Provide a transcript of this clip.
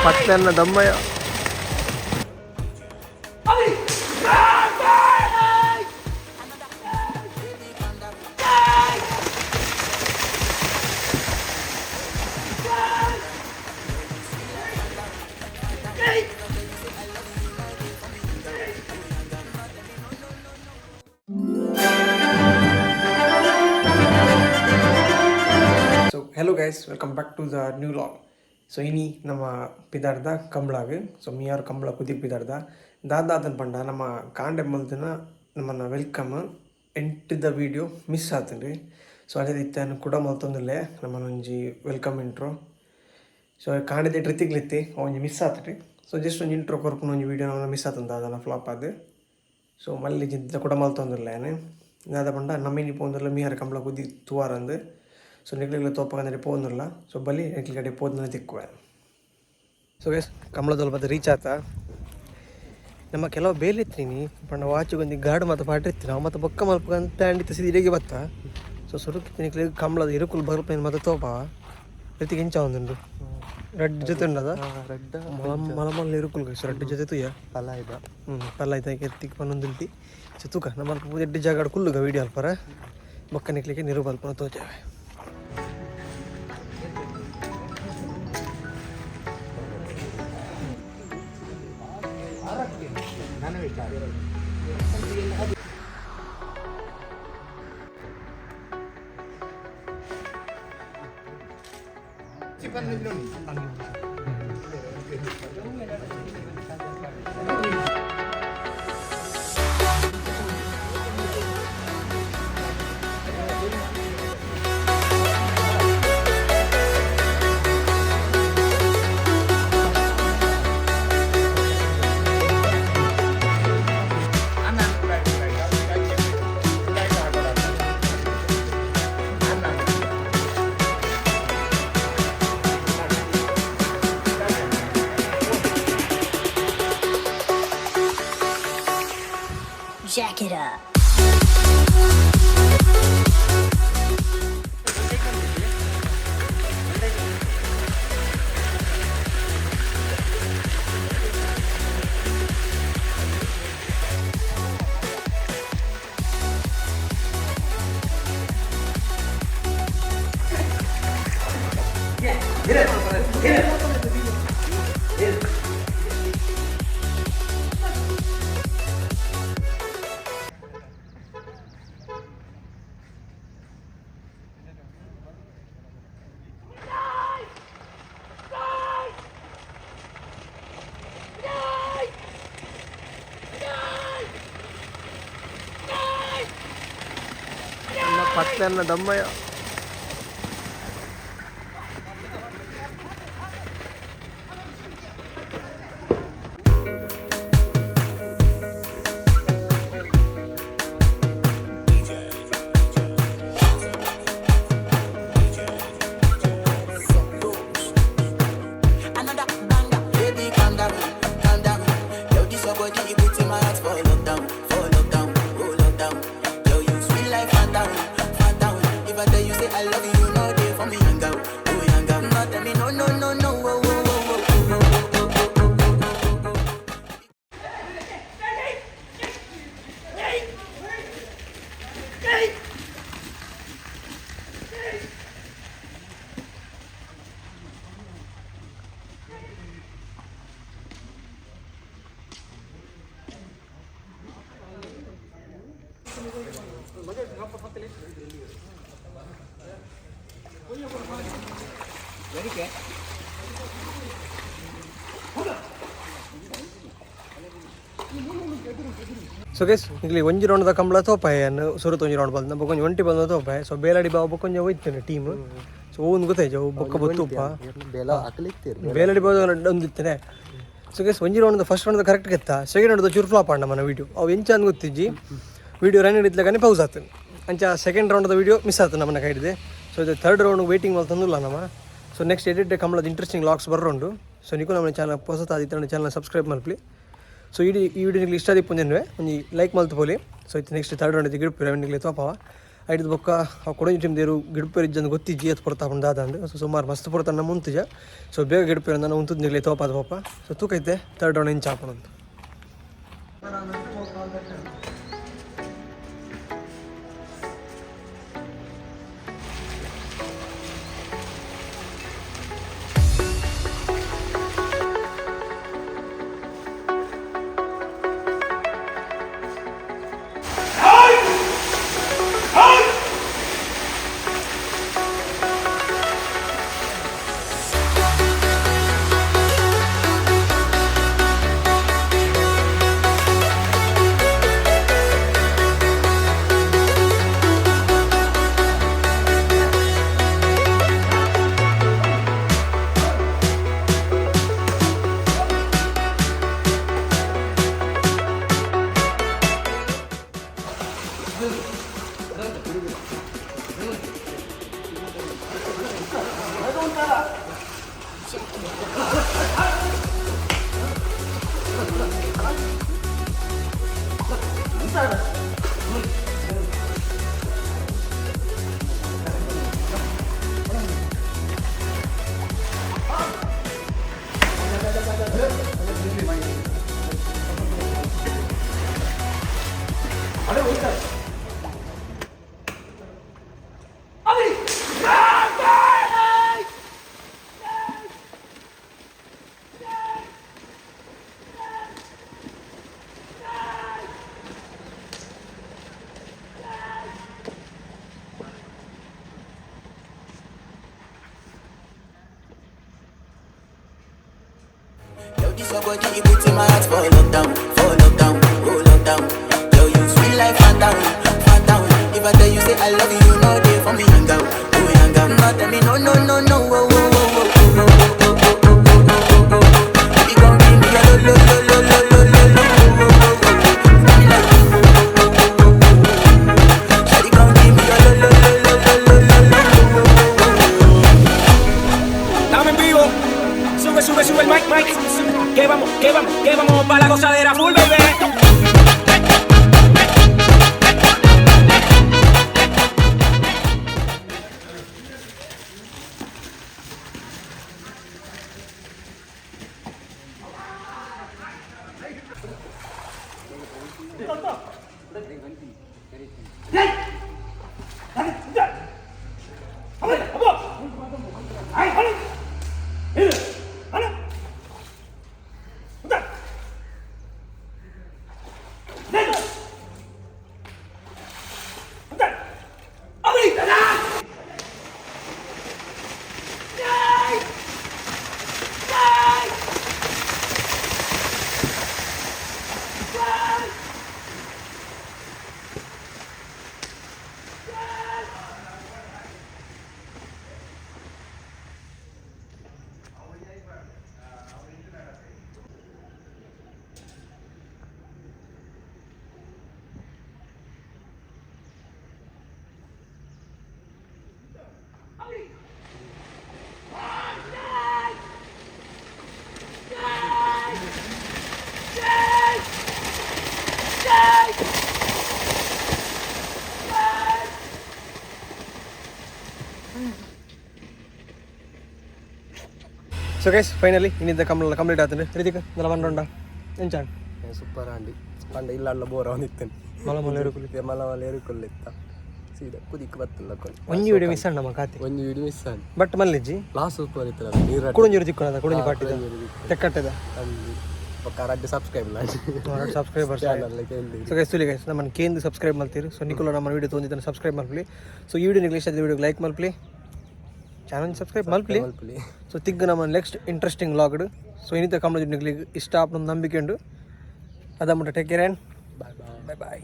ಪತ್ತೆನ್ನ ದಮ್ಮಯ್ಯ so hello guys, welcome back to the new log. So ಇನಿ ನಮ್ಮ ಪಿದಾರ್ದ ಕಂಬಳಾಗ so ಮಿಯಾರು Kambala ಕುದಿಗೆ ಪಿದಾರ್ದ ದಾದಾದನ್ ಪಂಡ ನಮ್ಮ ಕಾಂಡೆ ಮಲ್ದಿನ ನಮ್ಮನ್ನು ವೆಲ್ಕಮ್ ಎಂಟಿದ ವೀಡಿಯೋ ಮಿಸ್ ಆತನ್ರಿ. ಸೊ ಅದೇ ಇತ್ತಾನು ಕೂಡ ಮಲ್ತೊಂದಿಲ್ಲೇ ನಮ್ಮನ್ನು ಒಂಜಿ ವೆಲ್ಕಮ್ ಇಂಟ್ರೋ. ಸೊ ಕಾಂಡೆದ ಟ್ರಿತಿಗ್ಲಿತ್ತಿ ಒಂಜಿ ಮಿಸ್ ಆತ್ರಿ. ಸೊ ಜಸ್ಟ್ ಒಂದು ಇಂಟ್ರೋ ಕೊರ್ಕೊಂಡು ಒಂಜಿ ವೀಡಿಯೋ ನಮ್ಮ ಮಿಸ್ ಆತಂತ ಅದನ್ನು ಫ್ಲಾಪ್ ಆದ. ಸೊ ಮಲ್ಲಿ ಜಿದ್ದ ಕೂಡ ಮಲ್ತೊಂದಿಲ್ಲೇನೆ ದಾದ ಪಂಡ ನಮ್ಮಿನಿ ಪೋಂದಿಲ್ಲ ಮಿಯಾರು ಕಂಬಳ ಕುದಿ ತುವಾರಂದು. ಸೊ ನೆಗ್ಲಿಗ್ಲ ತೋಪಂದ್ರೆ ಪೋಂದಿಲ್ಲ. ಸೊ ಬಲಿ ನೆಗ್ಲಿ ಕಡೆ ಪೋದ್ನ ತಿಕ್ಕುವೆ. ಸೊ ಗೈಸ್ ಕಂಬಳದಲ್ಲಿ ಮತ್ತೆ ರೀಚ್ ಆತ. ನಮ್ಮ ಕೆಲವು ಬೇಲಿತ್ತೀನಿ ಪಂಡ ವಾಚಿಗೊಂದು ಗಾಡು ಮತ್ತು ಪಾಟಿರ್ತೀನಿ ನಾವು ಮತ್ತು ಬೊಕ್ಕ ಮಲ್ಪ ಅಂತ ಅಂಡಿತ ಸಿದಿಗೆ ಬತ್ತ. ಸೊ ಸುರುಕ್ತೀನಿ ಕಂಬಳದ ಇರುಕುಲ್ ಬರ್ಪೇನು ಮತ್ತು ತೋಪ ರೀತಿಗೆ ಹೆಂಚ ಒಂದುಂಡು ರೆಡ್ ಜೊತೆ ಉಂಡದ ರೆಡ್ ಮಲಮಲ್ಲ ಇರುಕುಲ್ ಗೈಸ್ ರೆಡ್ ಜೊತೆ ತುಯ್ಯ ಪಲ್ಲ ಆಯ್ತಾ ಪಲ್ಲ ಆಯ್ತಾ ಎತ್ತಿಗೆ ಪನ್ನೊಂದಿಲ್ತಿ. ಸೊ ತೂಕ ನಮ್ಮ ಎಡ್ಡು ಜಾಗ ಕುಲ್ಲುಗ ವೀಡಿಯೋ ಅಲ್ಪರ ಬೊಕ್ಕ ನಿಕ್ಲಿಕ್ಕೆ ನೀರು ಬಲ್ಪನ ತೋಜಾವೆ. Jack it up. ಪತ್ತೆನ್ನ ದಮ್ಮಯ್ಯ ಸೊ ಗೈಸ್ ಇಲ್ಲಿ ಒಂಜಿ ರೌಂಡ್ದ ಕಂಬಳ ತೋಪಾಯನ್ನು ಸುರತ್ ಒಂಜಿ ರೌಂಡ್ ಬಂದ ಬೊಕ್ಕ ಒಂಟಿ ಬಂದ ತೋಪಾಯ. ಸೊ ಬೇಲಾಡಿ ಬಾವು ಬೊಕ್ಕೊಂಜ ಹೋಯ್ತೇನೆ ಟೀಮ್. ಸೊ ಒಂದು ಗೊತ್ತಾಯ್ತು ಅವು ಬೊಕ್ಕ ಬತ್ತುಪ್ಪ ಬೇಲಾಡಿ ಬಾವು ಒಂದು ಇತ್ತೇನೆ. ಸೊ ಗೈಸ್ ಒಂಜಿ ರೌಂಡ್ ಫಸ್ಟ್ ರೌಂಡ್ ಕರೆಕ್ಟ್ ಗೆತ್ತ. ಸೆಕೆಂಡ್ ರೌಂಡ್ ಚೂರು ಫ್ಲಾಪ್ ಆಂಡ ಮನ ವೀಡಿಯೋ ಅವು ಎಂಚ ಅಂದ್ ಗೊತ್ತಿಜ್ಜಿ ವೀಡಿಯೋ ರನ್ ಹಿಡಿದ್ಲಾಗನೆ ಪೌಸ್ ಆತನು ಅಂಚ ಸೆಕೆಂಡ್ ರೌಂಡ್ದ ವೀಡಿಯೋ ಮಿಸ್ ಆಯ್ತು ನಮ್ಮನ್ನ ಕೈಡಿದೆ. ಸೊ ಇದು ಥರ್ಡ್ ರೌಂಡ್ ವೇಟಿಂಗ್ ಮಾಡಿ ತಂದಿಲ್ಲ ನಮ್ಮ. ಸೊ ನೆಕ್ಸ್ಟ್ ಎಡಿಟ್ ಕಂಬಳದ ಇಂಟ್ರೆಸ್ಟಿಂಗ್ ಲಾಗ್ಸ್ ಬರೋಂಡು. ಸೊ ನೀವು ನಮ್ಮ ಚಾನಲ್ ಹೊಸತಾದಿತ್ತು ನನ್ನ ಚಾನಲ್ ಸಬ್ಸ್ಕ್ರೈಬ್ ಮಲ್ಪಲಿ. ಸೊ ಈ ವಿಡಿಯೋ ನಿಮಗೆ ಇಷ್ಟ ಆದಿಪ್ಪಂದೇನು ಒಂದು ಲೈಕ್ ಮಲ್ತು ಪೋಲಿ. ಸೊ ಇದು ನೆಕ್ಸ್ಟ್ ಥರ್ಡ್ ರೌಂಡ್ ಗಿಡಪು ರೆವೆನ್ಯೂಲಿ ತೋಪವ ಐದು ಬೊಕ್ಕ ಅವು ಕೊಡಂಜಿ ಟೀಮ್ದೇರು ಗಿಡಪೇರು ಇಜ್ಜಂದು ಗೊತ್ತಿಜ್ಜಿ ಅದು ಪೊರ್ತಾ ಪಂಡ ದಾದಂಡು ಸೊ ಸುಮಾರು ಮಸ್ತ್ ಪೊರ್ತಾನ ಮುಂತುಜ ಸೊ ಬೇಗ ಗಿಡಪೇರು ನಾನು ಉಂತುದು ನಿಗ್ಲಿ ತೋಪಾದ ಪಾಪ ಸೊ ತೂಕೈತೆ ಥರ್ಡ್ ರೌಂಡ್ ಇಂಚ್ ಹಾಕೋಣಂತ Somebody you put in my heart for lockdown, oh lockdown. Yo, you sweet life, phantom. If I tell you say I love you, you know they for me young girl, oh young girl. No tell me no, oh. Baby, gon' give me a lo. Give me like shawty gon' give me a lo. Estamos en vivo, sube el mic. Que vamos pa' la gozadera full, baby. So guys finally ಇನ್ನಿದ್ದ complete ಆಗ್ತದೆ ರೀತಿಗೆ ನೆಲ ಬಂಡೊಂಡ ಎಂಚಾಂಡ್ super ಅಂಡಿ ಪಂಡ ಇಲ್ಲ bore ಅವನಿತ್ತೇನೆ ಮಲ ಏರುಕೊಲ್ಲಿತ್ತ ಸೀದಾ ಕುದಿಕ್ ಬತ್ತಲ್ಲ ಒಂಜಿ video miss ಅಣ್ಣ ನಮ್ಮ ಖಾತೆ ಒಂದು ವಿಡಿಯೋ ಮಿಸ್ ಆನ್ ಬಟ್ ಮಲ್ಲಿಜ್ಜಿ ಲಾಸ್ಟ್ ಸೂಪರ್ ಇತ್ತಲ್ಲ ನೀರು ಕುಡುಂಜೂರು ಚಿಕ್ಕಣದ ಕುಡುಂಜಿ ಪಾಟಿದ ತೆಕ್ಕಟ್ಟದ ಅಲ್ಲಿ ಕರೆಕ್ಟ್ ಸಬ್ಸ್ಕ್ರೈಬ್ ಮಾಡಿ ಸಬ್ಸ್ಕ್ರೈಬರ್ಸ್ ಸೊ ಗೈಸ್ ತುಲಿ ಗೈಸ್ ನಮ್ಮನ್ನು ಕೇಂದ್ರ ಸಬ್ಸ್ಕ್ರೈಬ್ ಮಾಡ್ತೀರಿ ಸೊ ನಿಖುಲ ನಮ್ಮ ವಿಡಿಯೋ ತೊಂದಿದ್ದಾನೆ ಸಬ್ಸ್ಕ್ರೈಬ್ ಮಾಡ್ಲಿ ಸೊ ಈ ವಿಡಿಯೋ ನಿಗ್ಲಿಸ್ಟ್ ಆದ ವಿಡಿಯೋಗೆ ಲೈಕ್ ಮಾಡ್ಲಿ ಚಾನಲ್ ಸಬ್ಸ್ಕ್ರೈಬ್ ಮಾಡ್ಲಿ ಸೊ ತಿಗ್ಗ ನಮ್ಮ ನೆಕ್ಸ್ಟ್ ಇಂಟ್ರೆಸ್ಟಿಂಗ್ ವ್ಲಾಗ್ಡು ಸೊ ಇನ್ನಿತ ಕಮ್ಮಿ ನಿಗ್ಲಿಗೆ ಇಷ್ಟ ಆಪ್ನ ನಂಬಿಕೆ ಉಂಟು ಅದಮ್ಮಟ take care and bye bye.